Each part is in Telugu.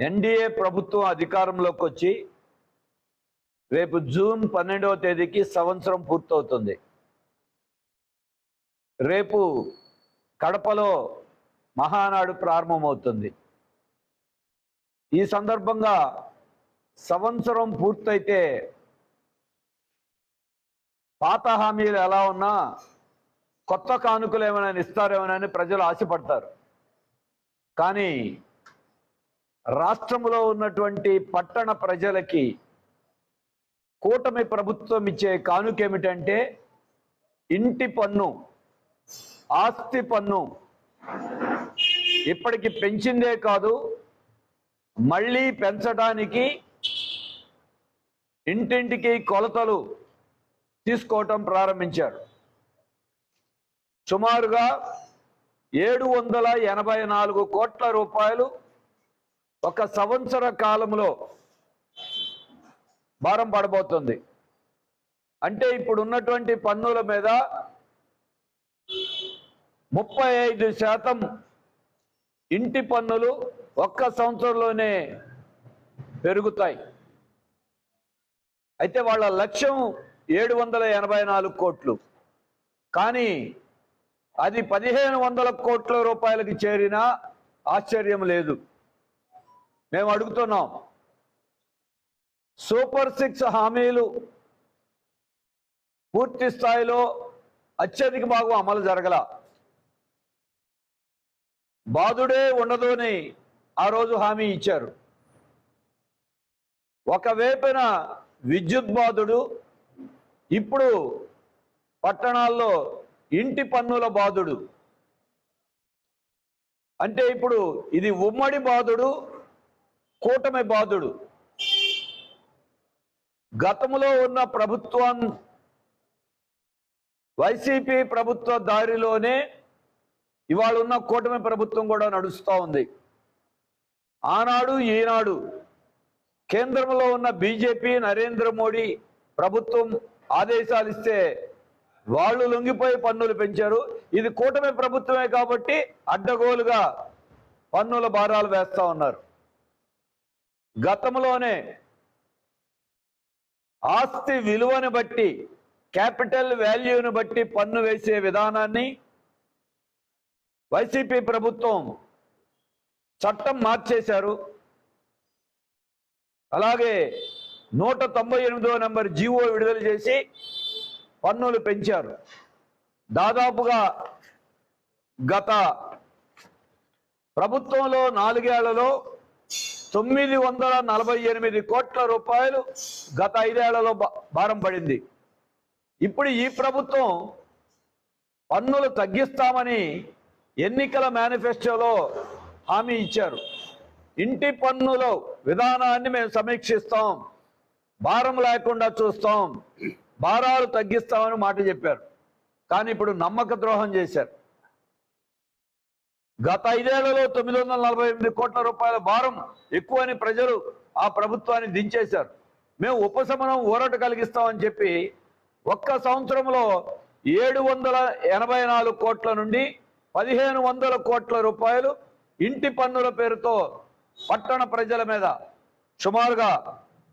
ఎన్డీఏ ప్రభుత్వం అధికారంలోకి వచ్చి రేపు జూన్ 12వ తేదీకి సంవత్సరం పూర్తవుతుంది. రేపు కడపలో మహానాడు ప్రారంభమవుతుంది. ఈ సందర్భంగా సంవత్సరం పూర్తయితే పాత హామీలు ఎలా ఉన్నా కొత్త కానుకలు ఏమైనా ఇస్తారేమోనని ప్రజలు ఆశపడతారు. కానీ రాష్ట్రంలో ఉన్నటువంటి పట్టణ ప్రజలకి కూటమి ప్రభుత్వం ఇచ్చే కానుక ఏమిటంటే ఇంటి పన్ను, ఆస్తి పన్ను ఇప్పటికి పెంచిందే కాదు, మళ్ళీ పెంచడానికి ఇంటింటికి కొలతలు తీసుకోవటం ప్రారంభించారు. సుమారుగా 784 కోట్ల రూపాయలు ఒక సంవత్సర కాలంలో భారం పడబోతుంది. అంటే ఇప్పుడు ఉన్నటువంటి పన్నుల మీద 35% ఇంటి పన్నులు ఒక్క సంవత్సరంలోనే పెరుగుతాయి. అయితే వాళ్ళ లక్ష్యం 784 కోట్లు, కానీ అది 1500 కోట్ల రూపాయలకి చేరినా ఆశ్చర్యం లేదు. మేము అడుగుతున్నాం, సూపర్ 6 హామీలు పూర్తి స్థాయిలో అత్యధిక భాగం అమలు జరగల. బాధుడే ఉండదు అని ఆ రోజు హామీ ఇచ్చారు. ఒకవైపున విద్యుత్ బాధుడు, ఇప్పుడు పట్టణాల్లో ఇంటి పన్నుల బాధుడు. అంటే ఇప్పుడు ఇది ఉమ్మడి బాధుడు, కూటమి బాధుడు. గతంలో ఉన్న ప్రభుత్వం వైసీపీ ప్రభుత్వ దారిలోనే ఇవాళ ఉన్న కూటమి ప్రభుత్వం కూడా నడుస్తూ ఉంది. ఆనాడు ఈనాడు కేంద్రంలో ఉన్న బీజేపీ నరేంద్ర మోడీ ప్రభుత్వం ఆదేశాలు ఇస్తే వాళ్ళు లొంగిపోయి పన్నులు పెంచారు. ఇది కూటమి ప్రభుత్వమే కాబట్టి అడ్డగోలుగా పన్నుల భారాలు వేస్తా ఉన్నారు. గతంలోనే ఆస్తి విలువను బట్టి, క్యాపిటల్ వాల్యూను బట్టి పన్ను వేసే విధానాన్ని వైసీపీ ప్రభుత్వం చట్టం మార్చేశారు. అలాగే 198వ నెంబర్ జీవో విడుదల చేసి పన్నులు పెంచారు. దాదాపుగా గత ప్రభుత్వంలో 4 ఏళ్లలో 948 కోట్ల రూపాయలు గత 5 ఏళ్లలో భారం పడింది. ఇప్పుడు ఈ ప్రభుత్వం పన్నులు తగ్గిస్తామని ఎన్నికల మేనిఫెస్టోలో హామీ ఇచ్చారు. ఇంటి పన్నుల విధానాన్ని మేము సమీక్షిస్తాం, భారం లేకుండా చూస్తాం, భారాలు తగ్గిస్తామని మాట చెప్పారు. కానీ ఇప్పుడు నమ్మక ద్రోహం చేశారు. గత 5 ఏళ్లలో 948 కోట్ల రూపాయల భారం ఎక్కువని ప్రజలు ఆ ప్రభుత్వాన్ని దించేశారు. మేము ఉపశమనం ఊరట కలిగిస్తామని చెప్పి ఒక్క సంవత్సరంలో 784 కోట్ల నుండి 1500 కోట్ల రూపాయలు ఇంటి పన్నుల పేరుతో పట్టణ ప్రజల మీద సుమారుగా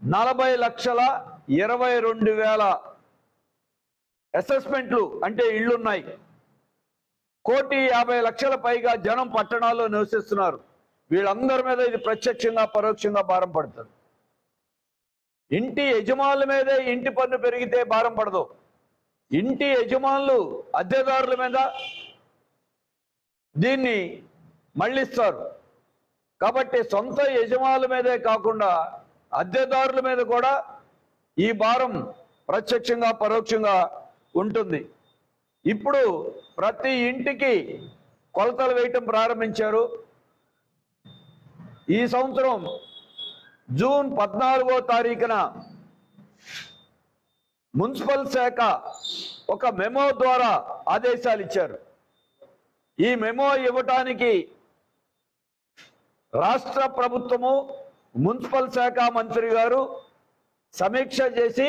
40,22,000 అసెస్మెంట్లు అంటే ఇళ్లున్నాయి. 1,50,00,000 పైగా జనం పట్టణాల్లో నివసిస్తున్నారు. వీళ్ళందరి మీద ఇది ప్రత్యక్షంగా పరోక్షంగా భారం పడుతుంది. ఇంటి యజమానుల మీదే ఇంటి పన్ను పెరిగితే భారం పడదు. ఇంటి యజమానులు అద్దెదారుల మీద దీన్ని మళ్ళిస్తారు. కాబట్టి సొంత యజమానుల మీదే కాకుండా అద్దెదారుల మీద కూడా ఈ భారం ప్రత్యక్షంగా పరోక్షంగా ఉంటుంది. ఇప్పుడు ప్రతి ఇంటికి కొలతలు వేయటం ప్రారంభించారు. ఈ సంవత్సరం జూన్ 14వ తారీఖున మున్సిపల్ శాఖ ఒక మెమో ద్వారా ఆదేశాలు ఇచ్చారు. ఈ మెమో ఇవ్వటానికి రాష్ట్ర ప్రభుత్వము, మున్సిపల్ శాఖ మంత్రి గారు సమీక్ష చేసి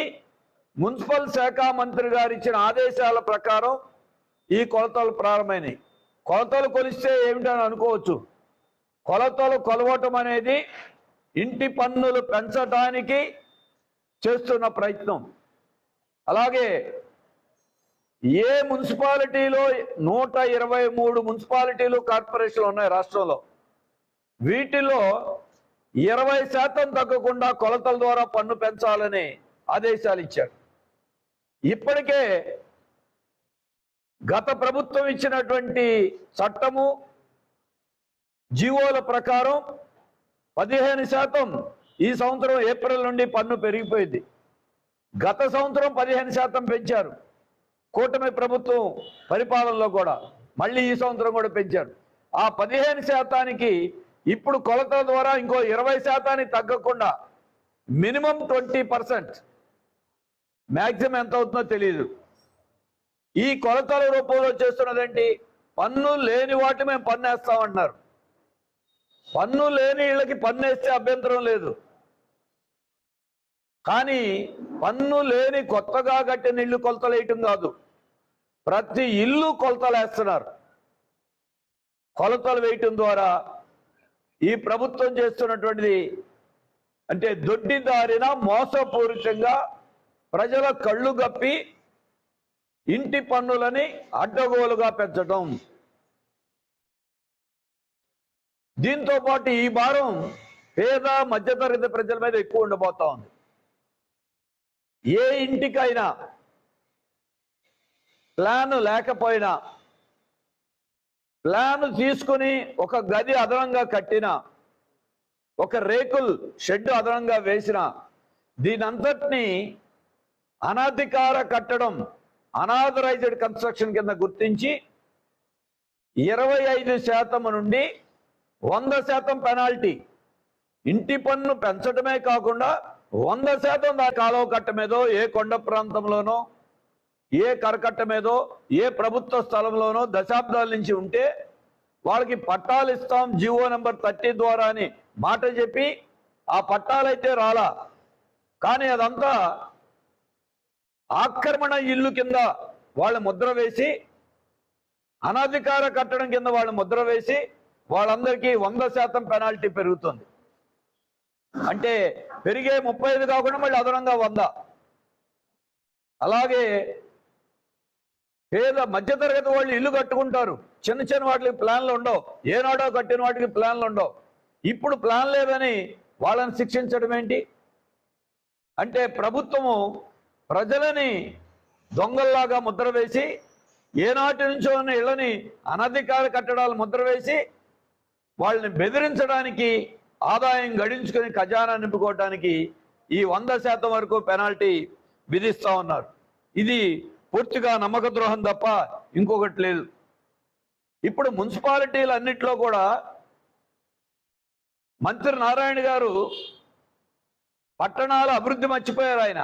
మున్సిపల్ శాఖ మంత్రి గారు ఇచ్చిన ఆదేశాల ప్రకారం ఈ కొలతలు ప్రారంభమైనాయి. కొలతలు కొలిస్తే ఏమిటని అనుకోవచ్చు. కొలతలు కొలవటం అనేది ఇంటి పన్నులు పెంచడానికి చేస్తున్న ప్రయత్నం. అలాగే ఏ మున్సిపాలిటీలో 123 మున్సిపాలిటీలు కార్పొరేషన్లు ఉన్నాయి రాష్ట్రంలో. వీటిలో 20% తగ్గకుండా కొలతల ద్వారా పన్ను పెంచాలని ఆదేశాలు ఇచ్చారు. ఇప్పటికే గత ప్రభుత్వం ఇచ్చినటువంటి చట్టము జీవోల ప్రకారం 15% ఈ సంవత్సరం ఏప్రిల్ నుండి పన్ను పెరిగిపోయింది. గత సంవత్సరం 15% పెంచారు. కూటమి ప్రభుత్వం పరిపాలనలో కూడా మళ్ళీ ఈ సంవత్సరం కూడా పెంచారు. ఆ 15%కి ఇప్పుడు కొలతల ద్వారా ఇంకో 20% తగ్గకుండా మినిమం 20%, మ్యాక్సిమం ఎంత అవుతుందో తెలియదు. ఈ కొలతల రూపంలో చేస్తున్నదేంటి? పన్ను లేని వాటి మేము పన్నేస్తామంటున్నారు. పన్ను లేని ఇళ్ళకి పన్నేస్తే అభ్యంతరం లేదు, కానీ పన్ను లేని కొత్తగా కట్టిన ఇల్లు కొలతలు వేయటం కాదు, ప్రతి ఇల్లు కొలతలు వేస్తున్నారు. కొలతలు వేయటం ద్వారా ఈ ప్రభుత్వం చేస్తున్నటువంటిది అంటే దొడ్డిదారిన మోసపూరితంగా ప్రజల కళ్ళు గప్పి ఇంటి పన్నులని అడ్డగోలుగా పెంచడం. దీంతో పాటు ఈ భారం పేద మధ్యతరగతి ప్రజల మీద ఎక్కువ ఉండబోతా ఉంది. ఏ ఇంటికైనా ప్లాన్ లేకపోయినా, ప్లాన్ తీసుకుని ఒక గది అదనంగా కట్టినా, ఒక రేకుల్ షెడ్ అదనంగా వేసిన, దీనంతటినీ అనధికార కట్టడం, అనాథరైజ్డ్ కన్స్ట్రక్షన్ కింద గుర్తించి 25% నుండి 100% పెనాల్టీ. ఇంటి పన్ను పెంచడమే కాకుండా 100% ఆ కాలువ కట్ట మీదో, ఏ కొండ ప్రాంతంలోనో, ఏ కరకట్ట మీదో, ఏ ప్రభుత్వ స్థలంలోనో దశాబ్దాల నుంచి ఉంటే వాళ్ళకి పట్టాలు ఇస్తాం జీవో నెంబర్ 30 ద్వారా అని మాట చెప్పి ఆ పట్టాలైతే రాలా, కానీ అదంతా ఆక్రమణ ఇల్లు కింద వాళ్ళు ముద్ర వేసి, అనధికార కట్టడం కింద వాళ్ళు ముద్ర వేసి వాళ్ళందరికీ 100% పెనాల్టీ పెరుగుతుంది. అంటే పెరిగే 35 కాకుండా మళ్ళీ అదనంగా 100. అలాగే పేద మధ్యతరగతి వాళ్ళు ఇల్లు కట్టుకుంటారు, చిన్న చిన్న వాటికి ప్లాన్లు ఉండవు, ఏనాడో కట్టిన వాటికి ప్లాన్లు ఉండవు. ఇప్పుడు ప్లాన్ లేదని వాళ్ళని శిక్షించడం ఏంటి? అంటే ప్రభుత్వము ప్రజలని దొంగల్లాగా ముద్ర వేసి, ఏనాటి నుంచో ఉన్న ఇళ్ళని అనధికార కట్టడాలు ముద్ర వేసి వాళ్ళని బెదిరించడానికి, ఆదాయం గడించుకుని ఖజానా నింపుకోవడానికి ఈ 100% వరకు పెనాల్టీ విధిస్తా ఉన్నారు. ఇది పూర్తిగా నమ్మక ద్రోహం తప్ప ఇంకొకటి లేదు. ఇప్పుడు మున్సిపాలిటీలు అన్నిట్లో కూడా మంత్రి నారాయణ గారు పట్టణాల అభివృద్ధి మర్చిపోయారు. ఆయన